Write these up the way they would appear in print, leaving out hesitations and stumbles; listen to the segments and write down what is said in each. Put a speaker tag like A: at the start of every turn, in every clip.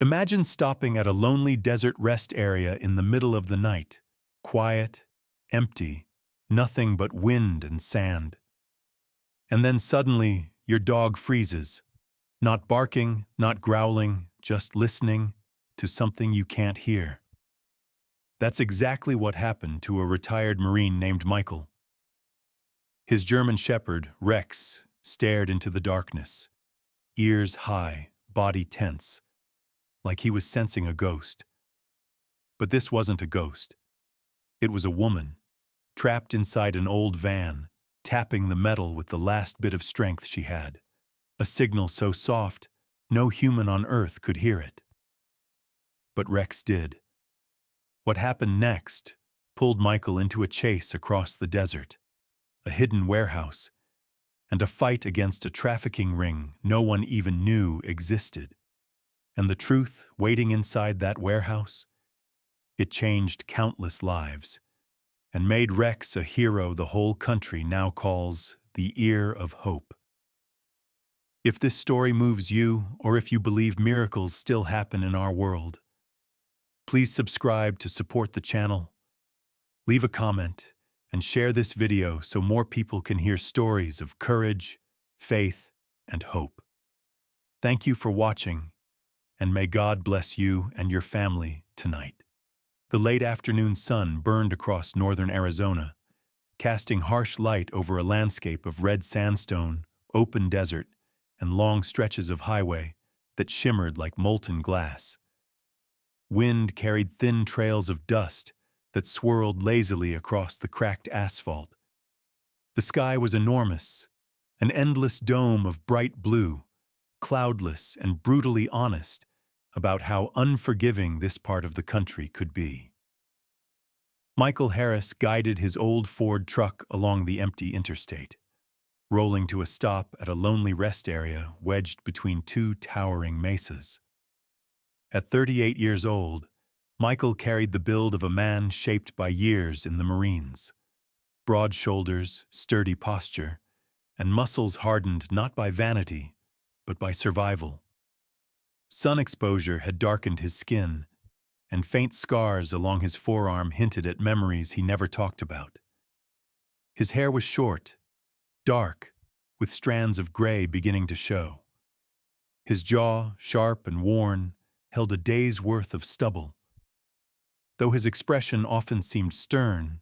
A: Imagine stopping at a lonely desert rest area in the middle of the night. Quiet, empty, nothing but wind and sand. And then suddenly, your dog freezes. Not barking, not growling, just listening to something you can't hear. That's exactly what happened to a retired Marine named Michael. His German Shepherd, Rex, stared into the darkness, ears high, body tense, like he was sensing a ghost. But this wasn't a ghost. It was a woman, trapped inside an old van, tapping the metal with the last bit of strength she had, a signal so soft, no human on earth could hear it. But Rex did. What happened next pulled Michael into a chase across the desert, a hidden warehouse, and a fight against a trafficking ring no one even knew existed. And the truth waiting inside that warehouse? It changed countless lives and made Rex a hero the whole country now calls the Ear of Hope. If this story moves you, or if you believe miracles still happen in our world, please subscribe to support the channel, leave a comment, and share this video so more people can hear stories of courage, faith, and hope. Thank you for watching, and may God bless you and your family tonight. The late afternoon sun burned across northern Arizona, casting harsh light over a landscape of red sandstone, open desert, and long stretches of highway that shimmered like molten glass. Wind carried thin trails of dust that swirled lazily across the cracked asphalt. The sky was enormous, an endless dome of bright blue, cloudless and brutally honest about how unforgiving this part of the country could be. Michael Harris guided his old Ford truck along the empty interstate, rolling to a stop at a lonely rest area wedged between two towering mesas. At 38 years old, Michael carried the build of a man shaped by years in the Marines. Broad shoulders, sturdy posture, and muscles hardened not by vanity, but by survival. Sun exposure had darkened his skin, and faint scars along his forearm hinted at memories he never talked about. His hair was short, dark, with strands of gray beginning to show. His jaw, sharp and worn, held a day's worth of stubble. Though his expression often seemed stern,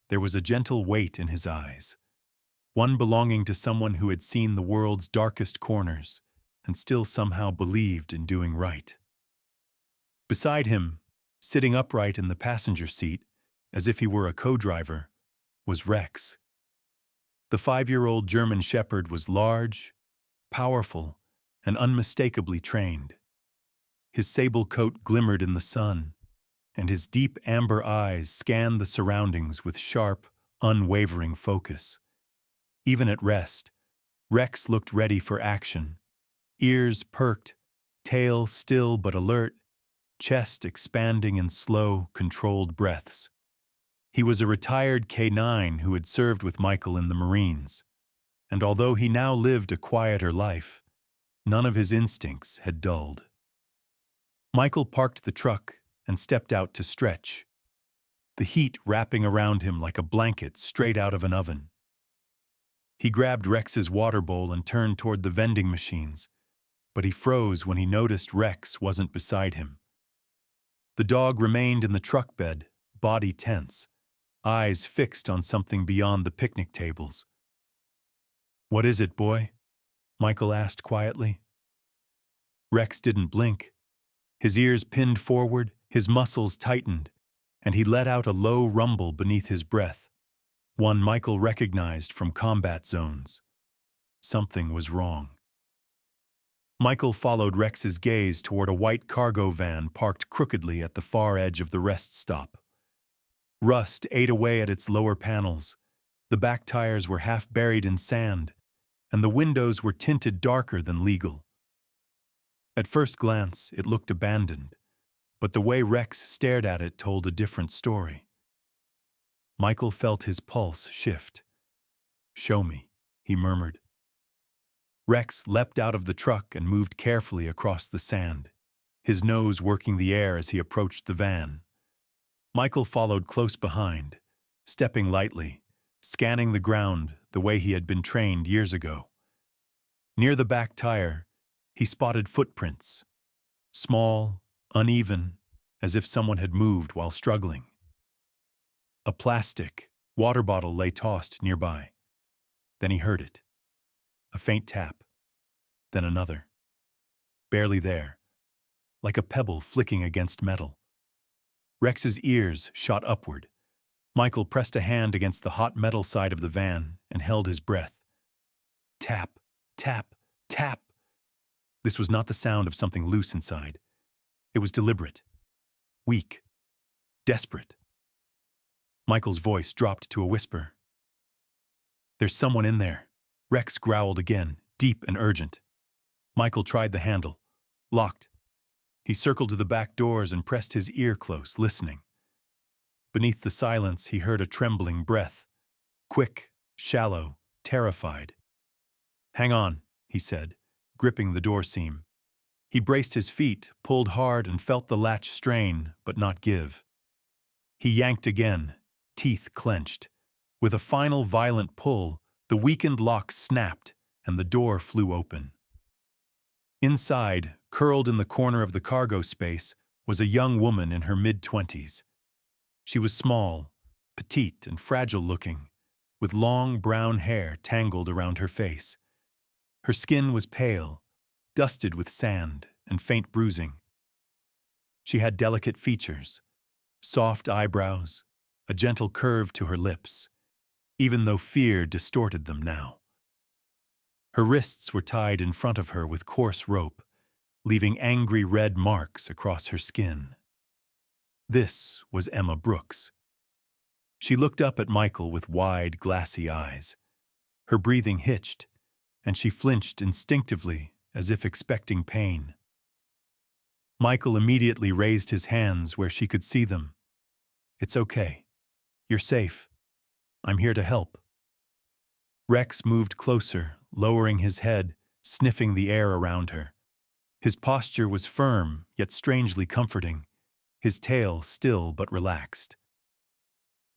A: there was a gentle weight in his eyes, one belonging to someone who had seen the world's darkest corners and still somehow believed in doing right. Beside him, sitting upright in the passenger seat, as if he were a co-driver, was Rex. The 5-year-old German Shepherd was large, powerful, and unmistakably trained. His sable coat glimmered in the sun, and his deep amber eyes scanned the surroundings with sharp, unwavering focus. Even at rest, Rex looked ready for action, ears perked, tail still but alert, chest expanding in slow, controlled breaths. He was a retired K-9 who had served with Michael in the Marines, and although he now lived a quieter life, none of his instincts had dulled. Michael parked the truck and stepped out to stretch, the heat wrapping around him like a blanket straight out of an oven. He grabbed Rex's water bowl and turned toward the vending machines, but he froze when he noticed Rex wasn't beside him. The dog remained in the truck bed, body tense, eyes fixed on something beyond the picnic tables. "What is it, boy?" Michael asked quietly. Rex didn't blink. His ears pinned forward, his muscles tightened, and he let out a low rumble beneath his breath, one Michael recognized from combat zones. Something was wrong. Michael followed Rex's gaze toward a white cargo van parked crookedly at the far edge of the rest stop. Rust ate away at its lower panels, the back tires were half buried in sand, and the windows were tinted darker than legal. At first glance, it looked abandoned, but the way Rex stared at it told a different story. Michael felt his pulse shift. "Show me," he murmured. Rex leapt out of the truck and moved carefully across the sand, his nose working the air as he approached the van. Michael followed close behind, stepping lightly, scanning the ground the way he had been trained years ago. Near the back tire, he spotted footprints, small, uneven, as if someone had moved while struggling. A plastic water bottle lay tossed nearby. Then he heard it. A faint tap, then another. Barely there, like a pebble flicking against metal. Rex's ears shot upward. Michael pressed a hand against the hot metal side of the van and held his breath. Tap, tap, tap. This was not the sound of something loose inside. It was deliberate, weak, desperate. Michael's voice dropped to a whisper. "There's someone in there." Rex growled again, deep and urgent. Michael tried the handle. Locked. He circled to the back doors and pressed his ear close, listening. Beneath the silence, he heard a trembling breath. Quick, shallow, terrified. "Hang on," he said, gripping the door seam. He braced his feet, pulled hard, and felt the latch strain, but not give. He yanked again, teeth clenched. With a final violent pull, the weakened lock snapped, and the door flew open. Inside, curled in the corner of the cargo space, was a young woman in her mid-20s. She was small, petite, and fragile-looking, with long brown hair tangled around her face. Her skin was pale, dusted with sand and faint bruising. She had delicate features, soft eyebrows, a gentle curve to her lips, even though fear distorted them now. Her wrists were tied in front of her with coarse rope, leaving angry red marks across her skin. This was Emma Brooks. She looked up at Michael with wide, glassy eyes. Her breathing hitched, and she flinched instinctively, as if expecting pain. Michael immediately raised his hands where she could see them. "It's okay. You're safe. I'm here to help." Rex moved closer, lowering his head, sniffing the air around her. His posture was firm, yet strangely comforting, his tail still but relaxed.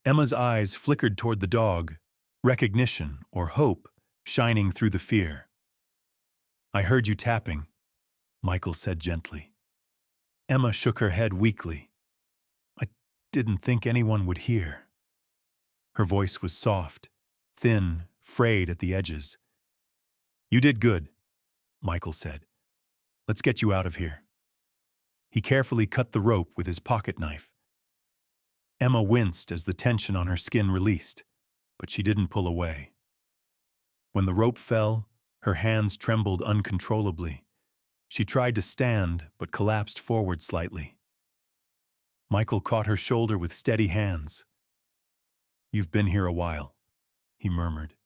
A: Emma's eyes flickered toward the dog, recognition or hope shining through the fear. "I heard you tapping," Michael said gently. Emma shook her head weakly. "I didn't think anyone would hear." Her voice was soft, thin, frayed at the edges. "You did good," Michael said. "Let's get you out of here." He carefully cut the rope with his pocket knife. Emma winced as the tension on her skin released, but she didn't pull away. When the rope fell, her hands trembled uncontrollably. She tried to stand, but collapsed forward slightly. Michael caught her shoulder with steady hands. "You've been here a while," he murmured.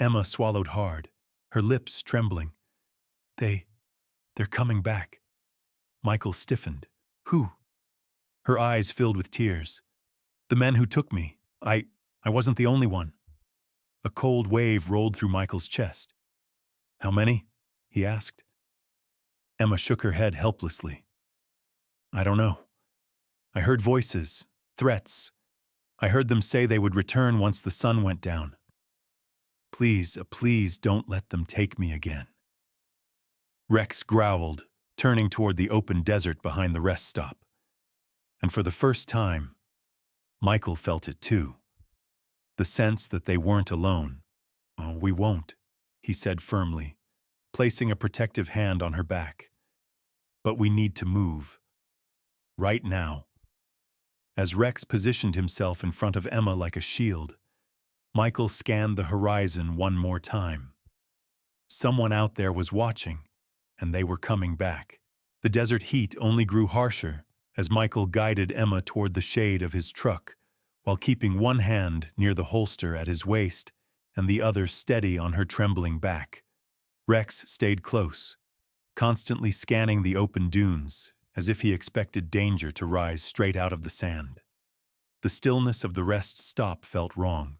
A: Emma swallowed hard, her lips trembling. They're coming back." Michael stiffened. "Who?" Her eyes filled with tears. "The men who took me. I wasn't the only one." A cold wave rolled through Michael's chest. "How many?" he asked. Emma shook her head helplessly. "I don't know. I heard voices, threats. I heard them say they would return once the sun went down. Please don't let them take me again." Rex growled, turning toward the open desert behind the rest stop. And for the first time, Michael felt it too. The sense that they weren't alone. "Oh, we won't," he said firmly, placing a protective hand on her back. "But we need to move. Right now." As Rex positioned himself in front of Emma like a shield, Michael scanned the horizon one more time. Someone out there was watching, and they were coming back. The desert heat only grew harsher as Michael guided Emma toward the shade of his truck, while keeping one hand near the holster at his waist and the other steady on her trembling back. Rex stayed close, constantly scanning the open dunes as if he expected danger to rise straight out of the sand. The stillness of the rest stop felt wrong,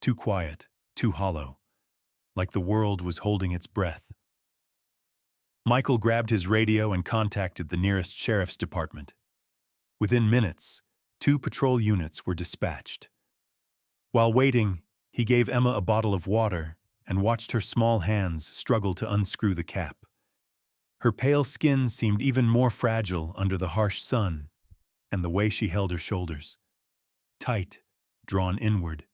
A: too quiet, too hollow, like the world was holding its breath. Michael grabbed his radio and contacted the nearest sheriff's department. Within minutes, 2 patrol units were dispatched. While waiting, he gave Emma a bottle of water and watched her small hands struggle to unscrew the cap. Her pale skin seemed even more fragile under the harsh sun, and the way she held her shoulders, tight, drawn inward,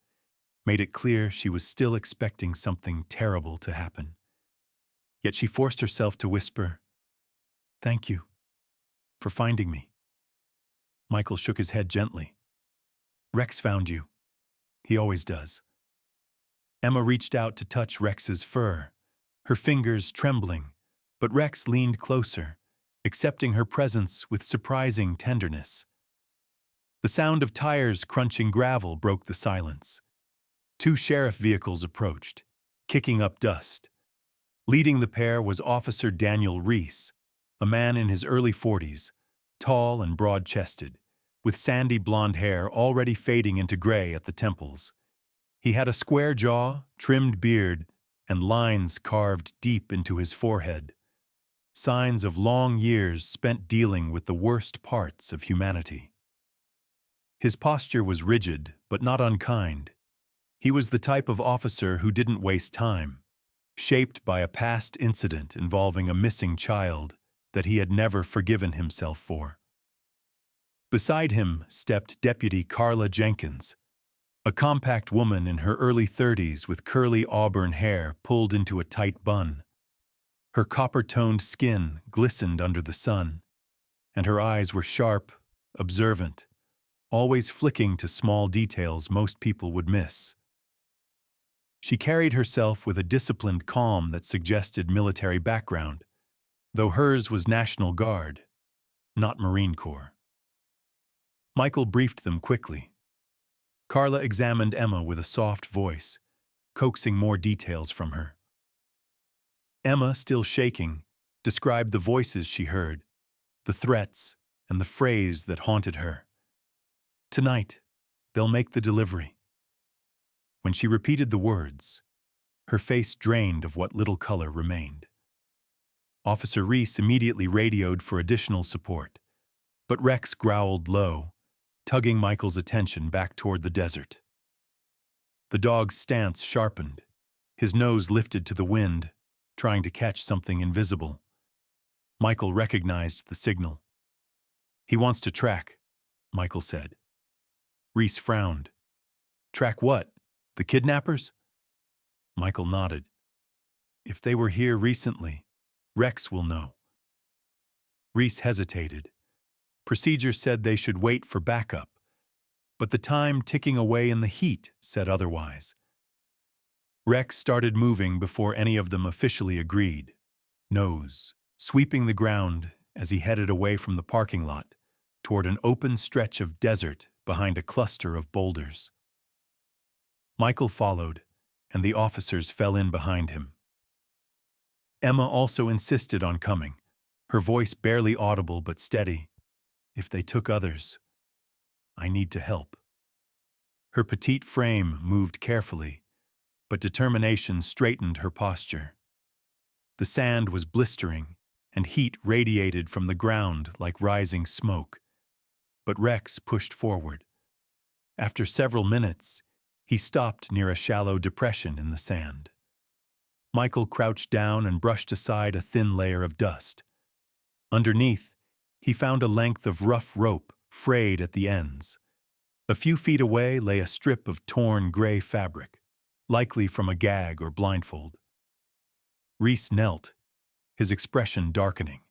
A: made it clear she was still expecting something terrible to happen. Yet she forced herself to whisper, "Thank you for finding me." Michael shook his head gently. "Rex found you. He always does." Emma reached out to touch Rex's fur, her fingers trembling, but Rex leaned closer, accepting her presence with surprising tenderness. The sound of tires crunching gravel broke the silence. 2 sheriff vehicles approached, kicking up dust. Leading the pair was Officer Daniel Reese, a man in his early 40s, tall and broad-chested, with sandy blonde hair already fading into gray at the temples. He had a square jaw, trimmed beard, and lines carved deep into his forehead, signs of long years spent dealing with the worst parts of humanity. His posture was rigid, but not unkind. He was the type of officer who didn't waste time, shaped by a past incident involving a missing child that he had never forgiven himself for. Beside him stepped Deputy Carla Jenkins, a compact woman in her early 30s with curly auburn hair pulled into a tight bun. Her copper-toned skin glistened under the sun, and her eyes were sharp, observant, always flicking to small details most people would miss. She carried herself with a disciplined calm that suggested military background, though hers was National Guard, not Marine Corps. Michael briefed them quickly. Carla examined Emma with a soft voice, coaxing more details from her. Emma, still shaking, described the voices she heard, the threats, and the phrase that haunted her. "Tonight, they'll make the delivery." When she repeated the words, her face drained of what little color remained. Officer Reese immediately radioed for additional support, but Rex growled low, tugging Michael's attention back toward the desert. The dog's stance sharpened, his nose lifted to the wind, trying to catch something invisible. Michael recognized the signal. "He wants to track," Michael said. Reese frowned. "Track what? The kidnappers?" Michael nodded. "If they were here recently, Rex will know." Reese hesitated. Procedure said they should wait for backup, but the time ticking away in the heat said otherwise. Rex started moving before any of them officially agreed, nose sweeping the ground as he headed away from the parking lot toward an open stretch of desert behind a cluster of boulders. Michael followed, and the officers fell in behind him. Emma also insisted on coming, her voice barely audible but steady. "If they took others, I need to help." Her petite frame moved carefully, but determination straightened her posture. The sand was blistering, and heat radiated from the ground like rising smoke. But Rex pushed forward. After several minutes, he stopped near a shallow depression in the sand. Michael crouched down and brushed aside a thin layer of dust. Underneath, he found a length of rough rope frayed at the ends. A few feet away lay a strip of torn gray fabric, likely from a gag or blindfold. Reese knelt, his expression darkening.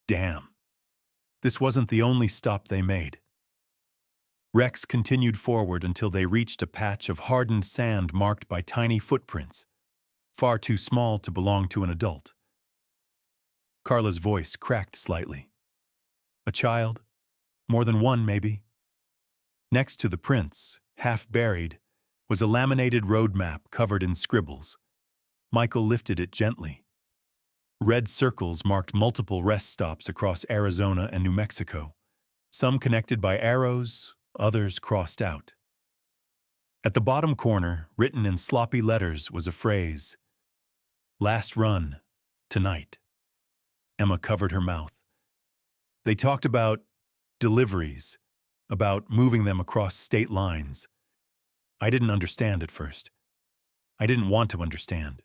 A: Damn. This wasn't the only stop they made. Rex continued forward until they reached a patch of hardened sand marked by tiny footprints, far too small to belong to an adult. Carla's voice cracked slightly. A child? More than one, maybe? Next to the prints, half buried, was a laminated road map covered in scribbles. Michael lifted it gently. Red circles marked multiple rest stops across Arizona and New Mexico, some connected by arrows, others crossed out. At the bottom corner, written in sloppy letters, was a phrase, "Last run, tonight." Emma covered her mouth. They talked about deliveries, about moving them across state lines. I didn't understand at first. I didn't want to understand.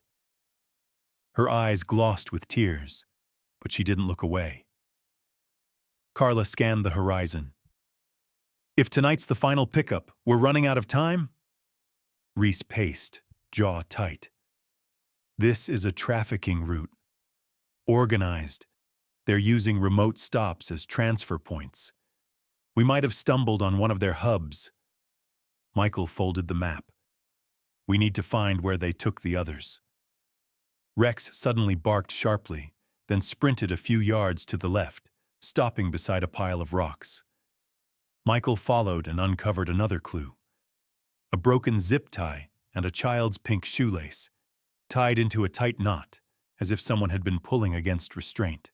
A: Her eyes glossed with tears, but she didn't look away. Carla scanned the horizon. If tonight's the final pickup, we're running out of time? Reese paced, jaw tight. This is a trafficking route. Organized. They're using remote stops as transfer points. We might have stumbled on one of their hubs. Michael folded the map. We need to find where they took the others. Rex suddenly barked sharply, then sprinted a few yards to the left, stopping beside a pile of rocks. Michael followed and uncovered another clue. A broken zip tie and a child's pink shoelace, tied into a tight knot, as if someone had been pulling against restraint.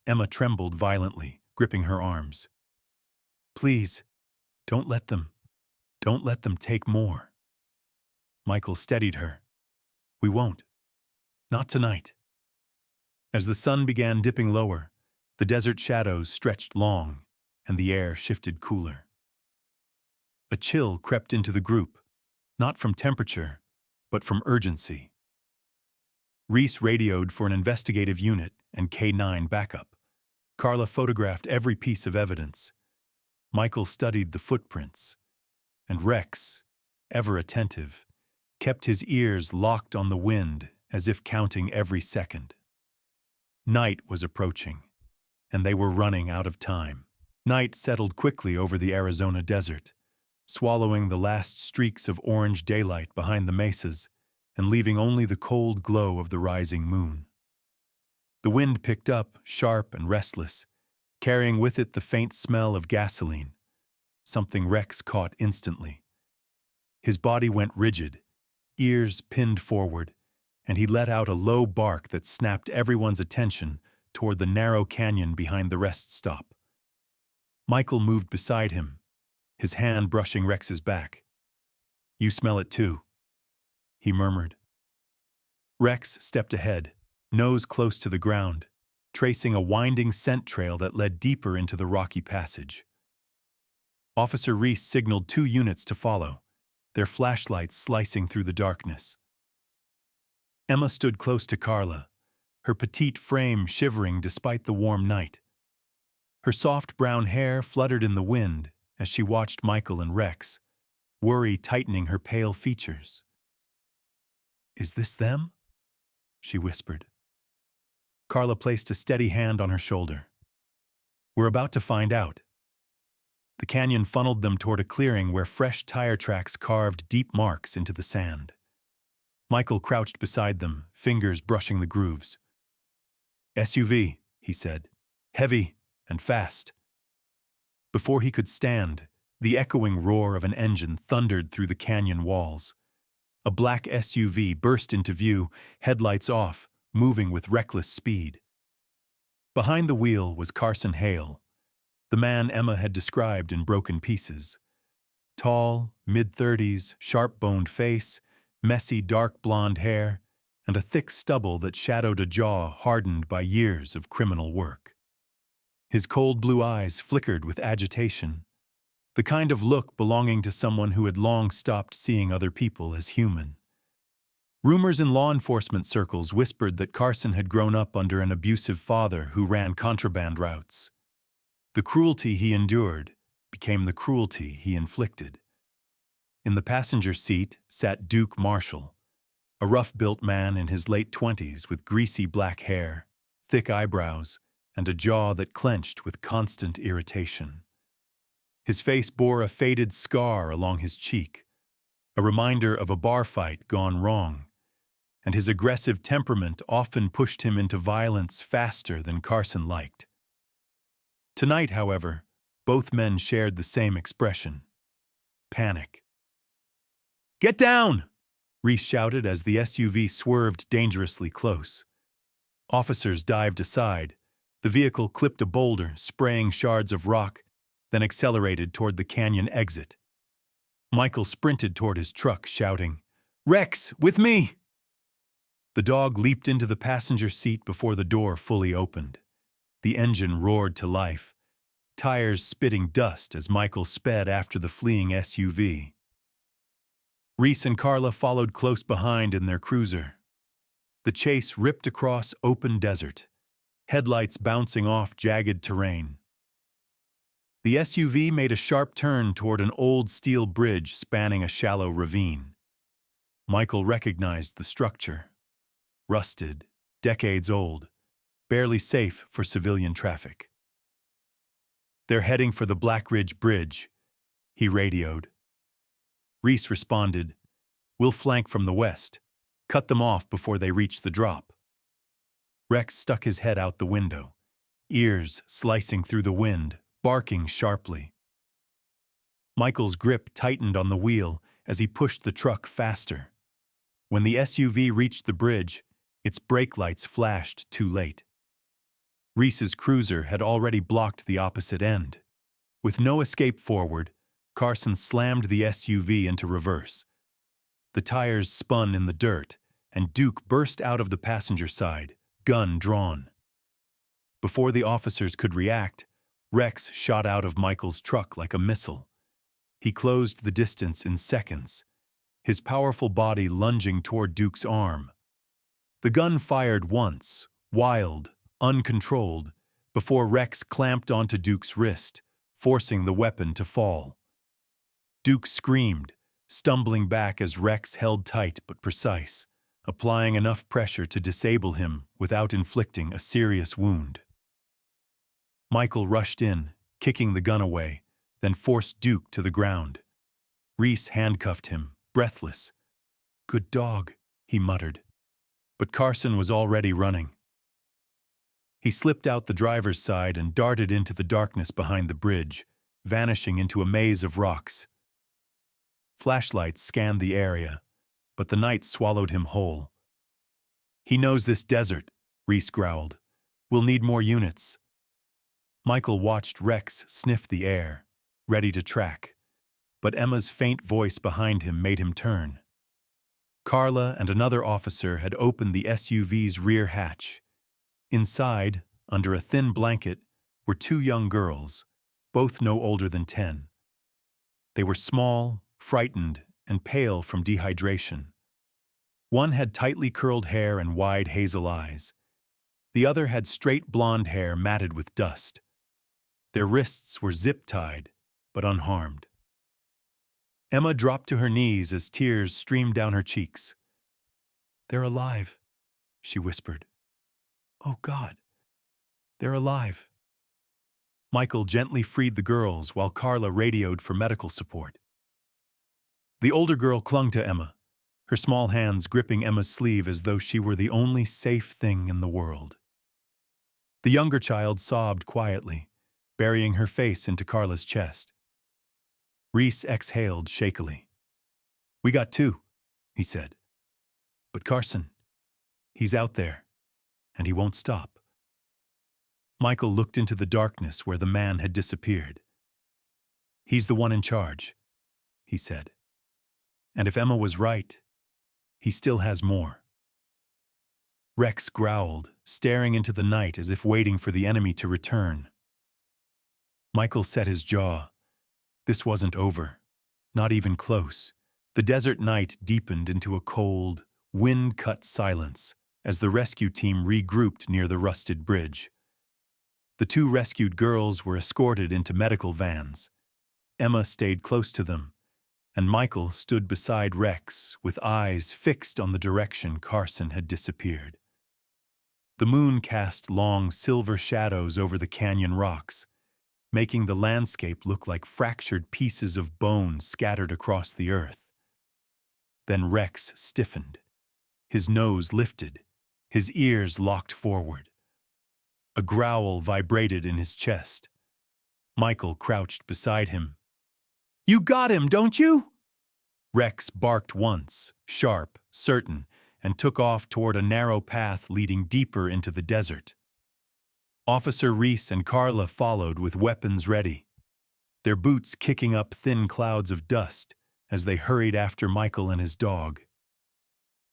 A: Emma trembled violently, gripping her arms. Please, don't let them take more. Michael steadied her. We won't. Not tonight. As the sun began dipping lower, the desert shadows stretched long, and the air shifted cooler. A chill crept into the group, not from temperature, but from urgency. Reese radioed for an investigative unit and K-9 backup. Carla photographed every piece of evidence. Michael studied the footprints, and Rex, ever attentive, kept his ears locked on the wind as if counting every second. Night was approaching, and they were running out of time. Night settled quickly over the Arizona desert, swallowing the last streaks of orange daylight behind the mesas and leaving only the cold glow of the rising moon. The wind picked up, sharp and restless, carrying with it the faint smell of gasoline, something Rex caught instantly. His body went rigid, ears pinned forward, and he let out a low bark that snapped everyone's attention toward the narrow canyon behind the rest stop. Michael moved beside him, his hand brushing Rex's back. You smell it too, he murmured. Rex stepped ahead, nose close to the ground, tracing a winding scent trail that led deeper into the rocky passage. Officer Reese signaled 2 units to follow, their flashlights slicing through the darkness. Emma stood close to Carla, her petite frame shivering despite the warm night. Her soft brown hair fluttered in the wind as she watched Michael and Rex, worry tightening her pale features. Is this them? She whispered. Carla placed a steady hand on her shoulder. We're about to find out. The canyon funneled them toward a clearing where fresh tire tracks carved deep marks into the sand. Michael crouched beside them, fingers brushing the grooves. SUV, he said, heavy and fast. Before he could stand, the echoing roar of an engine thundered through the canyon walls. A black SUV burst into view, headlights off, moving with reckless speed. Behind the wheel was Carson Hale, the man Emma had described in Broken Pieces. Tall, mid-30s, sharp-boned face, messy dark blonde hair, and a thick stubble that shadowed a jaw hardened by years of criminal work. His cold blue eyes flickered with agitation, the kind of look belonging to someone who had long stopped seeing other people as human. Rumors in law enforcement circles whispered that Carson had grown up under an abusive father who ran contraband routes. The cruelty he endured became the cruelty he inflicted. In the passenger seat sat Duke Marshall, a rough-built man in his late 20s with greasy black hair, thick eyebrows, and a jaw that clenched with constant irritation. His face bore a faded scar along his cheek, a reminder of a bar fight gone wrong, and his aggressive temperament often pushed him into violence faster than Carson liked. Tonight, however, both men shared the same expression: panic. "Get down!" Reese shouted as the SUV swerved dangerously close. Officers dived aside. The vehicle clipped a boulder, spraying shards of rock, then accelerated toward the canyon exit. Michael sprinted toward his truck, shouting, "Rex, with me!" The dog leaped into the passenger seat before the door fully opened. The engine roared to life, tires spitting dust as Michael sped after the fleeing SUV. Reese and Carla followed close behind in their cruiser. The chase ripped across open desert, headlights bouncing off jagged terrain. The SUV made a sharp turn toward an old steel bridge spanning a shallow ravine. Michael recognized the structure. Rusted, decades old, barely safe for civilian traffic. "They're heading for the Black Ridge Bridge," he radioed. Reese responded, "We'll flank from the west. Cut them off before they reach the drop." Rex stuck his head out the window, ears slicing through the wind, barking sharply. Michael's grip tightened on the wheel as he pushed the truck faster. When the SUV reached the bridge, its brake lights flashed too late. Reese's cruiser had already blocked the opposite end. With no escape forward, Carson slammed the SUV into reverse. The tires spun in the dirt, and Duke burst out of the passenger side, gun drawn. Before the officers could react, Rex shot out of Michael's truck like a missile. He closed the distance in seconds, his powerful body lunging toward Duke's arm. The gun fired once, wild, uncontrolled, before Rex clamped onto Duke's wrist, forcing the weapon to fall. Duke screamed, stumbling back as Rex held tight but precise, applying enough pressure to disable him without inflicting a serious wound. Michael rushed in, kicking the gun away, then forced Duke to the ground. Reese handcuffed him, breathless. "Good dog," he muttered. But Carson was already running. He slipped out the driver's side and darted into the darkness behind the bridge, vanishing into a maze of rocks. Flashlights scanned the area, but the night swallowed him whole. "He knows this desert," Reese growled. "We'll need more units." Michael watched Rex sniff the air, ready to track, but Emma's faint voice behind him made him turn. Carla and another officer had opened the SUV's rear hatch. Inside, under a thin blanket, were two young girls, both no older than 10. They were small, frightened, and pale from dehydration. One had tightly curled hair and wide hazel eyes. The other had straight blonde hair matted with dust. Their wrists were zip-tied, but unharmed. Emma dropped to her knees as tears streamed down her cheeks. "They're alive," she whispered. "Oh, God, they're alive." Michael gently freed the girls while Carla radioed for medical support. The older girl clung to Emma, her small hands gripping Emma's sleeve as though she were the only safe thing in the world. The younger child sobbed quietly, burying her face into Carla's chest. Reese exhaled shakily. "We got two," he said. "But Carson, he's out there, and he won't stop." Michael looked into the darkness where the man had disappeared. "He's the one in charge," he said. "And if Emma was right, he still has more." Rex growled, staring into the night as if waiting for the enemy to return. Michael set his jaw. This wasn't over, not even close. The desert night deepened into a cold, wind-cut silence as the rescue team regrouped near the rusted bridge. The two rescued girls were escorted into medical vans. Emma stayed close to them, and Michael stood beside Rex with eyes fixed on the direction Carson had disappeared. The moon cast long silver shadows over the canyon rocks, making the landscape look like fractured pieces of bone scattered across the earth. Then Rex stiffened. His nose lifted, his ears locked forward. A growl vibrated in his chest. Michael crouched beside him. "You got him, don't you?" Rex barked once, sharp, certain, and took off toward a narrow path leading deeper into the desert. Officer Reese and Carla followed with weapons ready, their boots kicking up thin clouds of dust as they hurried after Michael and his dog.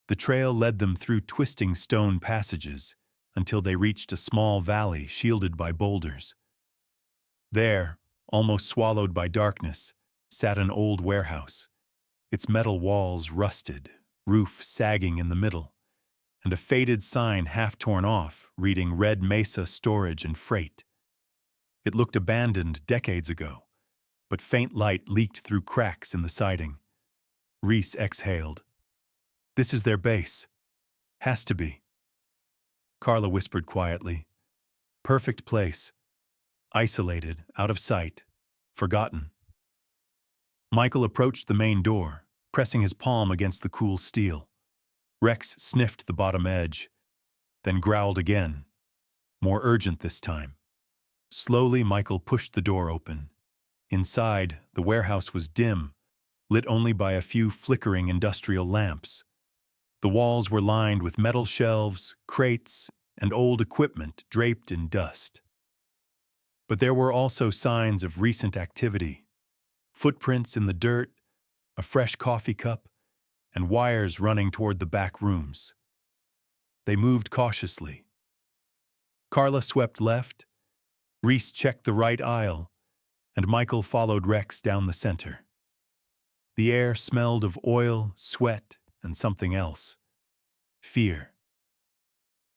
A: The trail led them through twisting stone passages until they reached a small valley shielded by boulders. There, almost swallowed by darkness, sat an old warehouse, its metal walls rusted, roof sagging in the middle, and a faded sign half torn off reading Red Mesa Storage and Freight. It looked abandoned decades ago, but faint light leaked through cracks in the siding. Reese exhaled. "This is their base. Has to be." Carla whispered quietly. "Perfect place. Isolated, out of sight, forgotten." Michael approached the main door, pressing his palm against the cool steel. Rex sniffed the bottom edge, then growled again, more urgent this time. Slowly, Michael pushed the door open. Inside, the warehouse was dim, lit only by a few flickering industrial lamps. The walls were lined with metal shelves, crates, and old equipment draped in dust. But there were also signs of recent activity. Footprints in the dirt, a fresh coffee cup, and wires running toward the back rooms. They moved cautiously. Carla swept left, Reese checked the right aisle, and Michael followed Rex down the center. The air smelled of oil, sweat, and something else. Fear.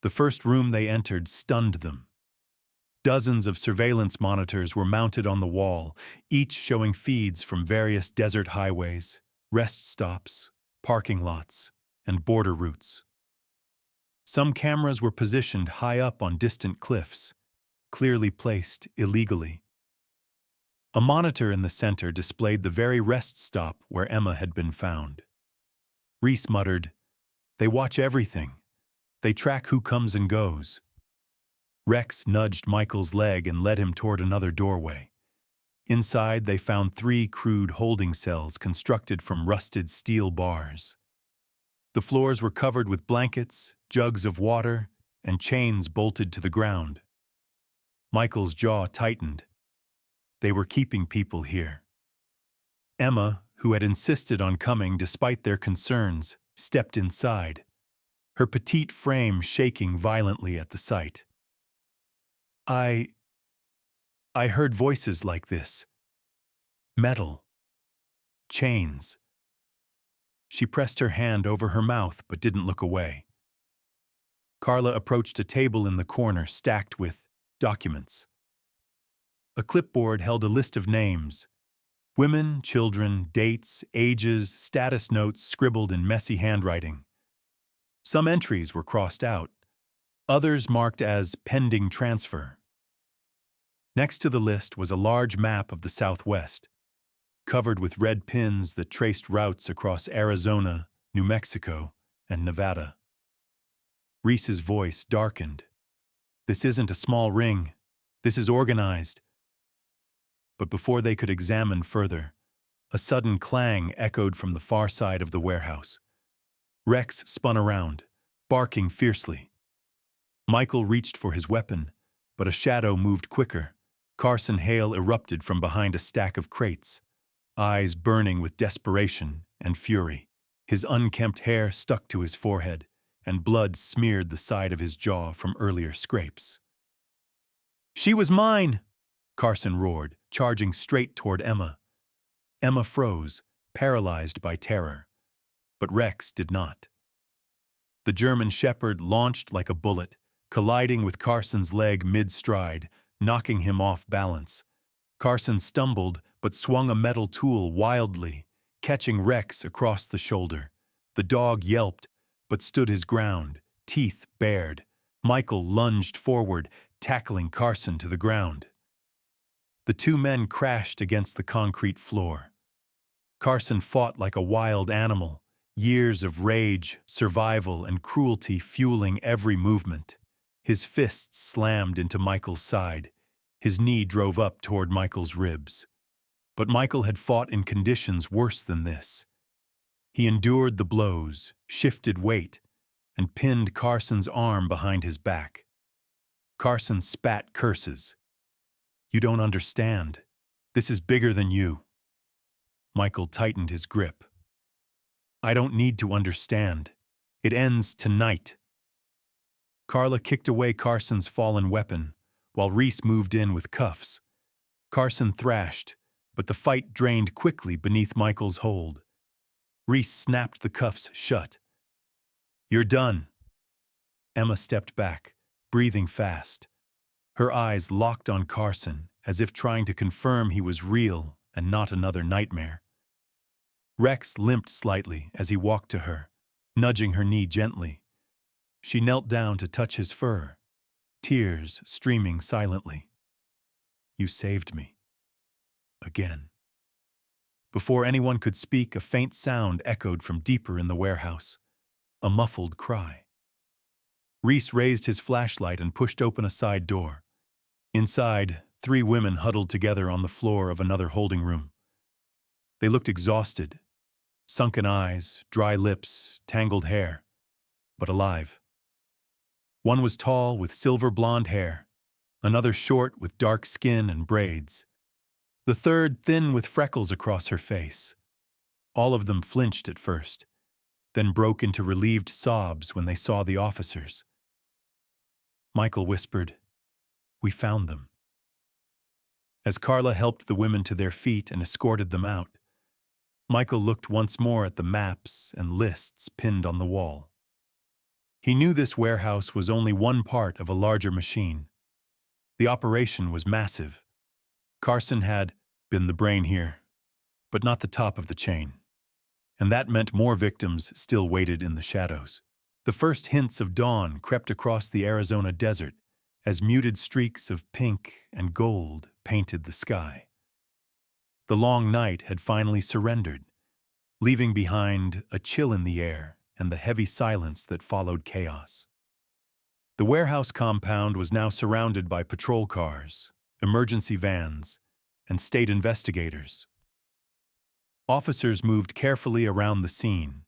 A: The first room they entered stunned them. Dozens of surveillance monitors were mounted on the wall, each showing feeds from various desert highways, rest stops, parking lots, and border routes. Some cameras were positioned high up on distant cliffs, clearly placed illegally. A monitor in the center displayed the very rest stop where Emma had been found. Reese muttered, "They watch everything. They track who comes and goes." Rex nudged Michael's leg and led him toward another doorway. Inside, they found 3 crude holding cells constructed from rusted steel bars. The floors were covered with blankets, jugs of water, and chains bolted to the ground. Michael's jaw tightened. They were keeping people here. Emma, who had insisted on coming despite their concerns, stepped inside, her petite frame shaking violently at the sight. I heard voices like this. Metal. Chains." She pressed her hand over her mouth but didn't look away. Carla approached a table in the corner stacked with documents. A clipboard held a list of names. Women, children, dates, ages, status notes scribbled in messy handwriting. Some entries were crossed out, others marked as pending transfer. Next to the list was a large map of the Southwest, covered with red pins that traced routes across Arizona, New Mexico, and Nevada. Reese's voice darkened. "This isn't a small ring. This is organized." But before they could examine further, a sudden clang echoed from the far side of the warehouse. Rex spun around, barking fiercely. Michael reached for his weapon, but a shadow moved quicker. Carson Hale erupted from behind a stack of crates, eyes burning with desperation and fury. His unkempt hair stuck to his forehead, and blood smeared the side of his jaw from earlier scrapes. "She was mine!" Carson roared, charging straight toward Emma. Emma froze, paralyzed by terror, but Rex did not. The German Shepherd launched like a bullet, colliding with Carson's leg mid-stride, knocking him off balance. Carson stumbled but swung a metal tool wildly, catching Rex across the shoulder. The dog yelped but stood his ground, teeth bared. Michael lunged forward, tackling Carson to the ground. The 2 men crashed against the concrete floor. Carson fought like a wild animal, years of rage, survival, and cruelty fueling every movement. His fists slammed into Michael's side. His knee drove up toward Michael's ribs. But Michael had fought in conditions worse than this. He endured the blows, shifted weight, and pinned Carson's arm behind his back. Carson spat curses. "You don't understand. This is bigger than you." Michael tightened his grip. "I don't need to understand. It ends tonight." Carla kicked away Carson's fallen weapon, while Reese moved in with cuffs. Carson thrashed, but the fight drained quickly beneath Michael's hold. Reese snapped the cuffs shut. "You're done." Emma stepped back, breathing fast. Her eyes locked on Carson, as if trying to confirm he was real and not another nightmare. Rex limped slightly as he walked to her, nudging her knee gently. She knelt down to touch his fur, tears streaming silently. "You saved me." Again. Before anyone could speak, a faint sound echoed from deeper in the warehouse. A muffled cry. Reese raised his flashlight and pushed open a side door. Inside, 3 women huddled together on the floor of another holding room. They looked exhausted. Sunken eyes, dry lips, tangled hair, but alive. One was tall with silver blonde hair, another short with dark skin and braids, the third thin with freckles across her face. All of them flinched at first, then broke into relieved sobs when they saw the officers. Michael whispered, "We found them." As Carla helped the women to their feet and escorted them out, Michael looked once more at the maps and lists pinned on the wall. He knew this warehouse was only one part of a larger machine. The operation was massive. Carson had been the brain here, but not the top of the chain. And that meant more victims still waited in the shadows. The first hints of dawn crept across the Arizona desert as muted streaks of pink and gold painted the sky. The long night had finally surrendered, leaving behind a chill in the air and the heavy silence that followed chaos. The warehouse compound was now surrounded by patrol cars, emergency vans, and state investigators. Officers moved carefully around the scene,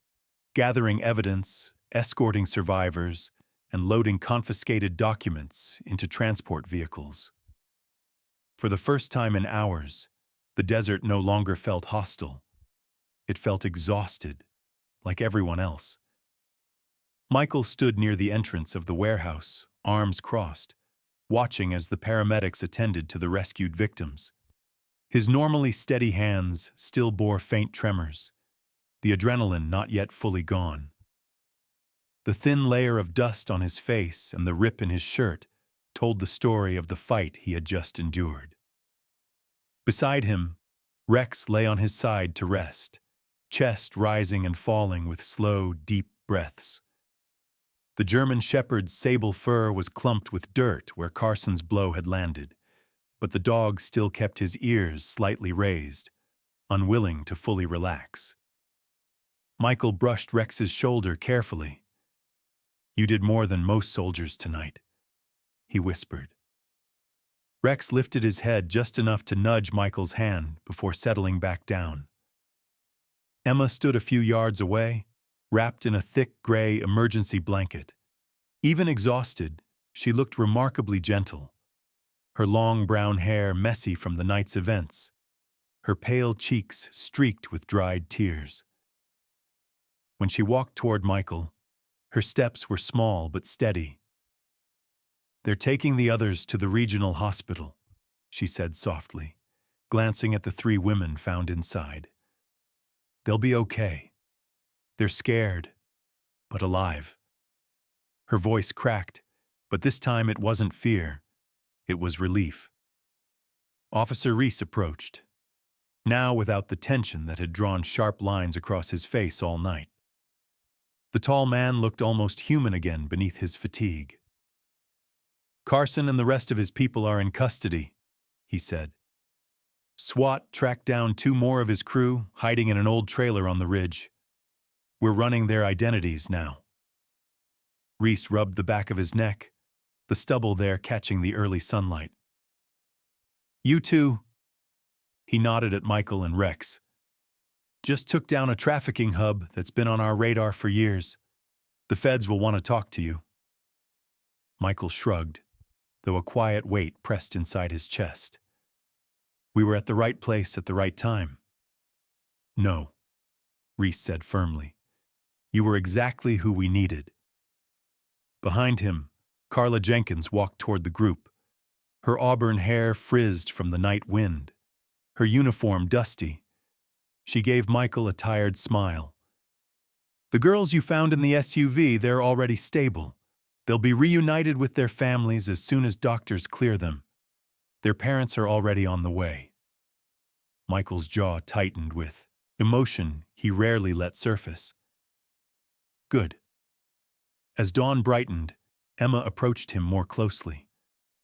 A: gathering evidence, escorting survivors, and loading confiscated documents into transport vehicles. For the first time in hours, the desert no longer felt hostile. It felt exhausted, like everyone else. Michael stood near the entrance of the warehouse, arms crossed, watching as the paramedics attended to the rescued victims. His normally steady hands still bore faint tremors, the adrenaline not yet fully gone. The thin layer of dust on his face and the rip in his shirt told the story of the fight he had just endured. Beside him, Rex lay on his side to rest, chest rising and falling with slow, deep breaths. The German shepherd's sable fur was clumped with dirt where Carson's blow had landed, but the dog still kept his ears slightly raised, unwilling to fully relax. Michael brushed Rex's shoulder carefully. "You did more than most soldiers tonight," he whispered. Rex lifted his head just enough to nudge Michael's hand before settling back down. Emma stood a few yards away, wrapped in a thick gray emergency blanket. Even exhausted, she looked remarkably gentle, her long brown hair messy from the night's events, her pale cheeks streaked with dried tears. When she walked toward Michael, her steps were small but steady. "They're taking the others to the regional hospital," she said softly, glancing at the 3 women found inside. "They'll be okay. They're scared, but alive." Her voice cracked, but this time it wasn't fear. It was relief. Officer Reese approached, now without the tension that had drawn sharp lines across his face all night. The tall man looked almost human again beneath his fatigue. "Carson and the rest of his people are in custody," he said. "SWAT tracked down 2 more of his crew hiding in an old trailer on the ridge. We're running their identities now." Reese rubbed the back of his neck, the stubble there catching the early sunlight. "You two," he nodded at Michael and Rex, "just took down a trafficking hub that's been on our radar for years. The feds will want to talk to you." Michael shrugged, though a quiet weight pressed inside his chest. "We were at the right place at the right time." "No," Reese said firmly. You were exactly who we needed." Behind him, Carla Jenkins walked toward the group, her auburn hair frizzed from the night wind, her uniform dusty. She gave Michael a tired smile. "The girls you found in the SUV, they're already stable. They'll be reunited with their families as soon as doctors clear them. Their parents are already on the way." Michael's jaw tightened with emotion he rarely let surface. "Good." As dawn brightened, Emma approached him more closely.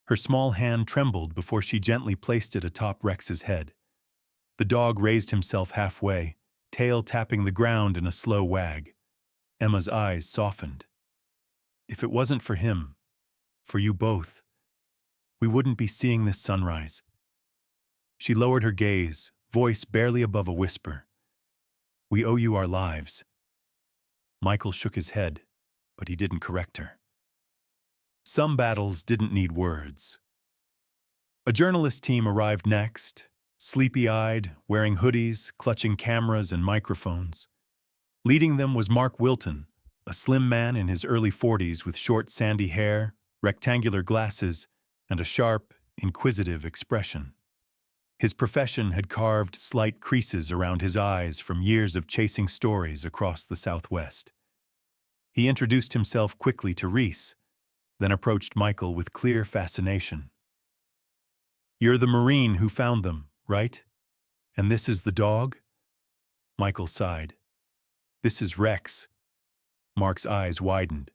A: Her small hand trembled before she gently placed it atop Rex's head. The dog raised himself halfway, tail tapping the ground in a slow wag. Emma's eyes softened. "If it wasn't for him, for you both, we wouldn't be seeing this sunrise." She lowered her gaze, voice barely above a whisper. "We owe you our lives." Michael shook his head, but he didn't correct her. Some battles didn't need words. A journalist team arrived next, sleepy-eyed, wearing hoodies, clutching cameras and microphones. Leading them was Mark Wilton, a slim man in his early 40s with short sandy hair, rectangular glasses, and a sharp, inquisitive expression. His profession had carved slight creases around his eyes from years of chasing stories across the Southwest. He introduced himself quickly to Reese, then approached Michael with clear fascination. "You're the Marine who found them, right? And this is the dog?" Michael sighed. "This is Rex." Mark's eyes widened.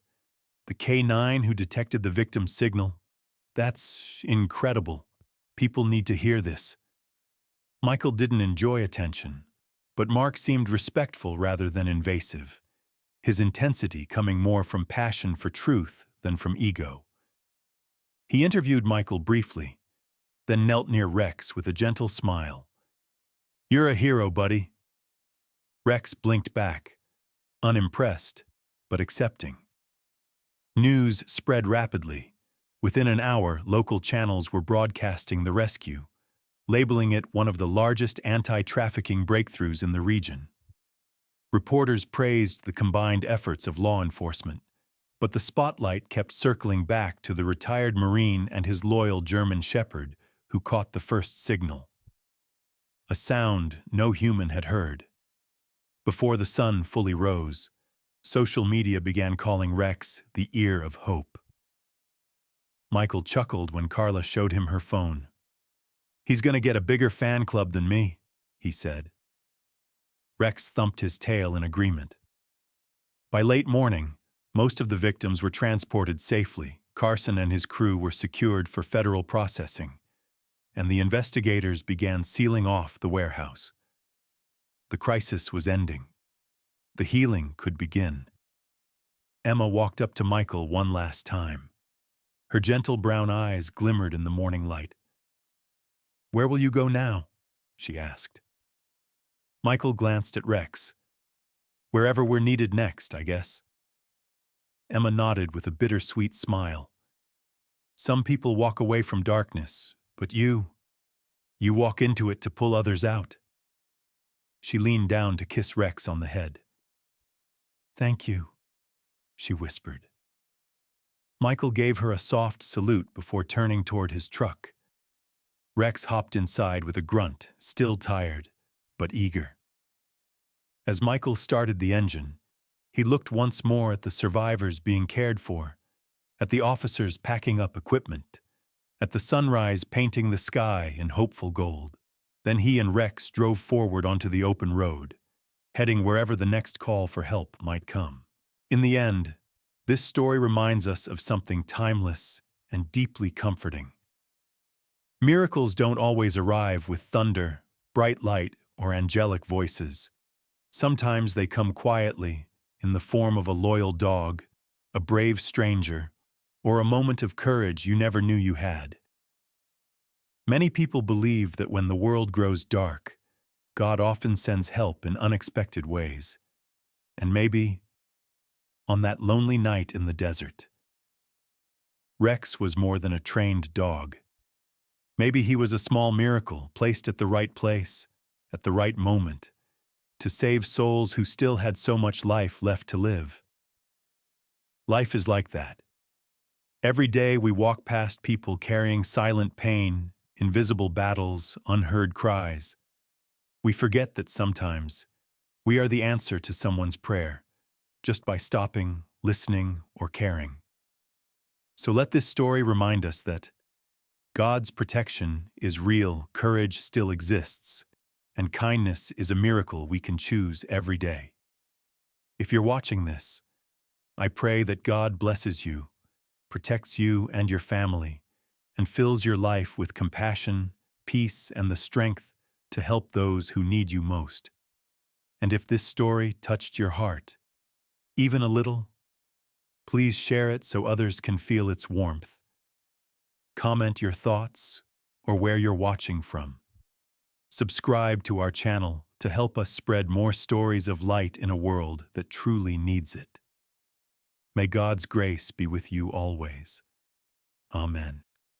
A: "The K9 who detected the victim's signal? That's incredible. People need to hear this." Michael didn't enjoy attention, but Mark seemed respectful rather than invasive, his intensity coming more from passion for truth than from ego. He interviewed Michael briefly, then knelt near Rex with a gentle smile. "You're a hero, buddy." Rex blinked back, unimpressed, but accepting. News spread rapidly. Within an hour, local channels were broadcasting the rescue, labeling it one of the largest anti-trafficking breakthroughs in the region. Reporters praised the combined efforts of law enforcement, but the spotlight kept circling back to the retired Marine and his loyal German shepherd who caught the first signal. A sound no human had heard. Before the sun fully rose, social media began calling Rex the ear of hope. Michael chuckled when Carla showed him her phone. "He's going to get a bigger fan club than me," he said. Rex thumped his tail in agreement. By late morning, most of the victims were transported safely. Carson and his crew were secured for federal processing, and the investigators began sealing off the warehouse. The crisis was ending. The healing could begin. Emma walked up to Michael one last time. Her gentle brown eyes glimmered in the morning light. "Where will you go now?" she asked. Michael glanced at Rex. "Wherever we're needed next, I guess." Emma nodded with a bittersweet smile. "Some people walk away from darkness, but you walk into it to pull others out." She leaned down to kiss Rex on the head. "Thank you," she whispered. Michael gave her a soft salute before turning toward his truck. Rex hopped inside with a grunt, still tired, but eager. As Michael started the engine, he looked once more at the survivors being cared for, at the officers packing up equipment, at the sunrise painting the sky in hopeful gold. Then he and Rex drove forward onto the open road, heading wherever the next call for help might come. In the end, this story reminds us of something timeless and deeply comforting. Miracles don't always arrive with thunder, bright light, or angelic voices. Sometimes they come quietly, in the form of a loyal dog, a brave stranger, or a moment of courage you never knew you had. Many people believe that when the world grows dark, God often sends help in unexpected ways. And maybe, on that lonely night in the desert, Rex was more than a trained dog. Maybe he was a small miracle placed at the right place, at the right moment, to save souls who still had so much life left to live. Life is like that. Every day we walk past people carrying silent pain, invisible battles, unheard cries. We forget that sometimes we are the answer to someone's prayer, just by stopping, listening, or caring. So let this story remind us that God's protection is real, courage still exists, and kindness is a miracle we can choose every day. If you're watching this, I pray that God blesses you, protects you and your family, and fills your life with compassion, peace, and the strength to help those who need you most. And if this story touched your heart, even a little, please share it so others can feel its warmth. Comment your thoughts or where you're watching from. Subscribe to our channel to help us spread more stories of light in a world that truly needs it. May God's grace be with you always. Amen.